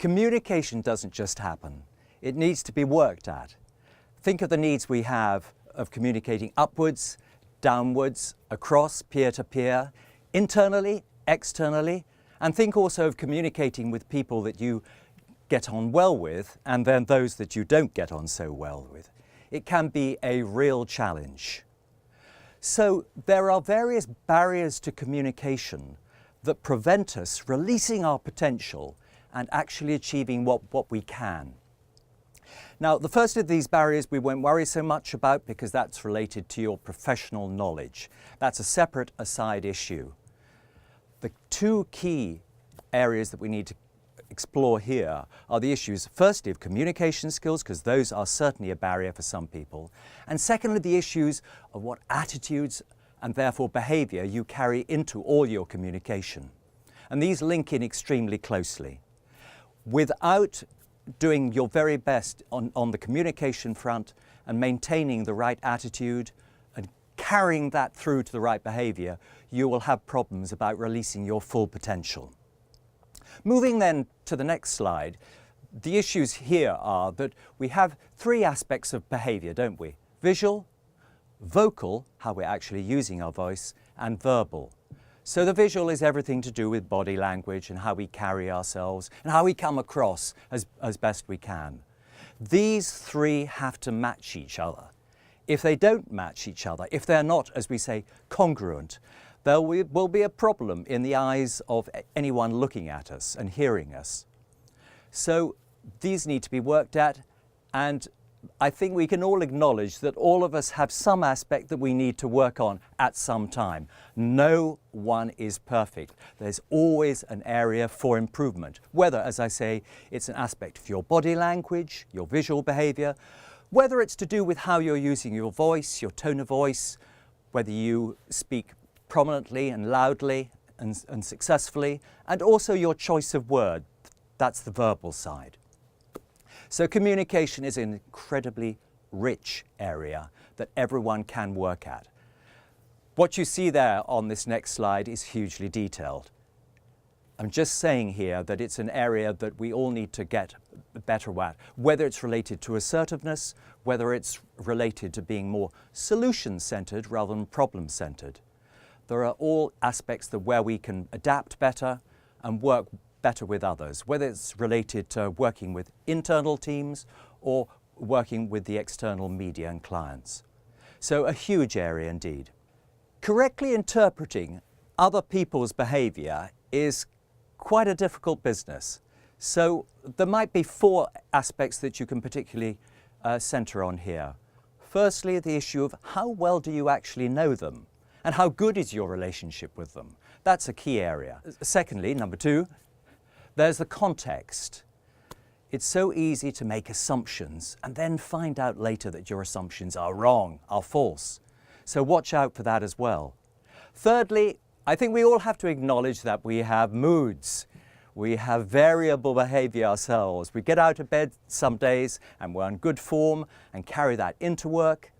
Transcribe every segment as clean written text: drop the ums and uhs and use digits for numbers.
Communication doesn't just happen. It needs to be worked at. Think of the needs we have of communicating upwards, downwards, across, peer-to-peer, internally, externally, and think also of communicating with people that you get on well with and then those that you don't get on so well with. It can be a real challenge. So there are various barriers to communication that prevent us releasing our potential and actually achieving what we can. Now, the first of these barriers we won't worry so much about because that's related to your professional knowledge. That's a separate aside issue. The two key areas that we need to explore here are the issues, firstly, of communication skills, because those are certainly a barrier for some people, and secondly, the issues of what attitudes and therefore behaviour you carry into all your communication. And these link in extremely closely. Without doing your very best on the communication front and maintaining the right attitude and carrying that through to the right behaviour, you will have problems about releasing your full potential. Moving then to the next slide, the issues here are that we have three aspects of behaviour, don't we? Visual, vocal, how we're actually using our voice, and verbal. So the visual is everything to do with body language and how we carry ourselves and how we come across as best we can. These three have to match each other. If they don't match each other, if they're not, as we say, congruent, there will be a problem in the eyes of anyone looking at us and hearing us. So these need to be worked at, and I think we can all acknowledge that all of us have some aspect that we need to work on at some time. No one is perfect. There's always an area for improvement, whether, as I say, it's an aspect of your body language, your visual behaviour, whether it's to do with how you're using your voice, your tone of voice, whether you speak prominently and loudly and successfully, and also your choice of word. That's the verbal side. So communication is an incredibly rich area that everyone can work at. What you see there on this next slide is hugely detailed. I'm just saying here that it's an area that we all need to get better at, whether it's related to assertiveness, whether it's related to being more solution-centered rather than problem-centered. There are all aspects where we can adapt better and work better with others, whether it's related to working with internal teams or working with the external media and clients. So a huge area indeed. Correctly interpreting other people's behaviour is quite a difficult business. So there might be four aspects that you can particularly centre on here. Firstly, the issue of how well do you actually know them and how good is your relationship with them? That's a key area. Secondly, number two, there's the context. It's so easy to make assumptions and then find out later that your assumptions are wrong, are false. So watch out for that as well. Thirdly, I think we all have to acknowledge that we have moods. We have variable behaviour ourselves. We get out of bed some days and we're in good form and carry that into work,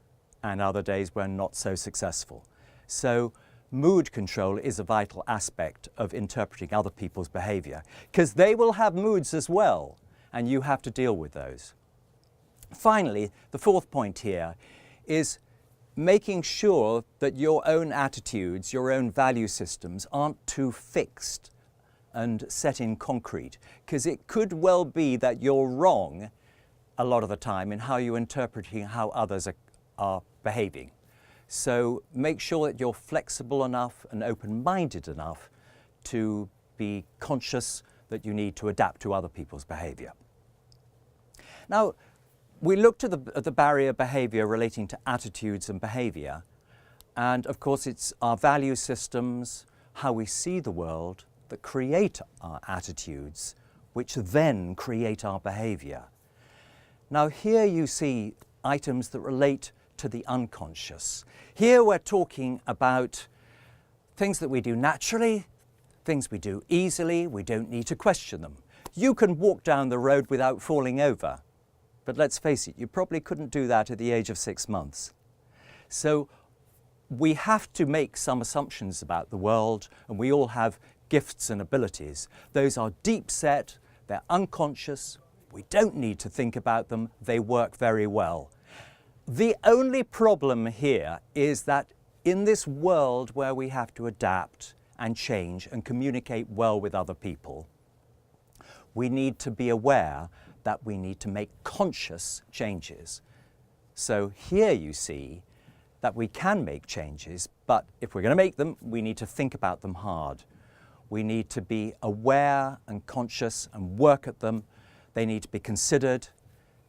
and other days we're not so successful. So mood control is a vital aspect of interpreting other people's behaviour, because they will have moods as well, and you have to deal with those. Finally, the fourth point here is making sure that your own attitudes, your own value systems aren't too fixed and set in concrete, because it could well be that you're wrong a lot of the time in how you're interpreting how others are behaving. So make sure that you're flexible enough and open-minded enough to be conscious that you need to adapt to other people's behaviour. Now, we looked at the barrier behaviour relating to attitudes and behaviour, and of course it's our value systems, how we see the world, that create our attitudes, which then create our behaviour. Now here you see items that relate to the unconscious. Here we're talking about things that we do naturally, things we do easily, we don't need to question them. You can walk down the road without falling over, but let's face it, you probably couldn't do that at the age of 6 months. So we have to make some assumptions about the world, and we all have gifts and abilities. Those are deep set, they're unconscious, we don't need to think about them, they work very well. The only problem here is that in this world where we have to adapt and change and communicate well with other people, we need to be aware that we need to make conscious changes. So here you see that we can make changes, but if we're going to make them, we need to think about them hard. We need to be aware and conscious and work at them. They need to be considered,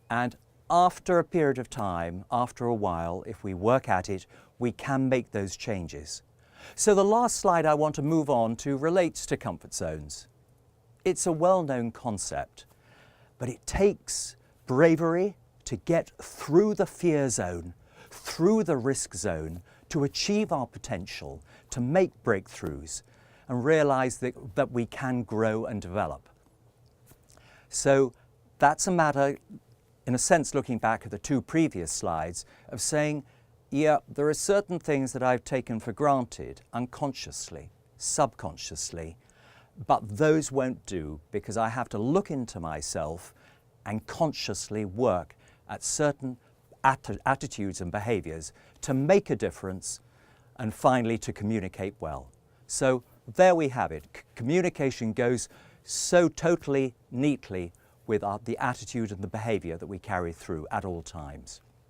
and after a period of time, after a while, if we work at it, we can make those changes. So the last slide I want to move on to relates to comfort zones. It's a well-known concept, but it takes bravery to get through the fear zone, through the risk zone, to achieve our potential, to make breakthroughs, and realize that we can grow and develop. So that's a matter, in a sense, looking back at the two previous slides, of saying, yeah, there are certain things that I've taken for granted, unconsciously, subconsciously, but those won't do, because I have to look into myself and consciously work at certain attitudes and behaviours to make a difference, and finally to communicate well. So there we have it. Communication goes so totally neatly with the attitude and the behaviour that we carry through at all times.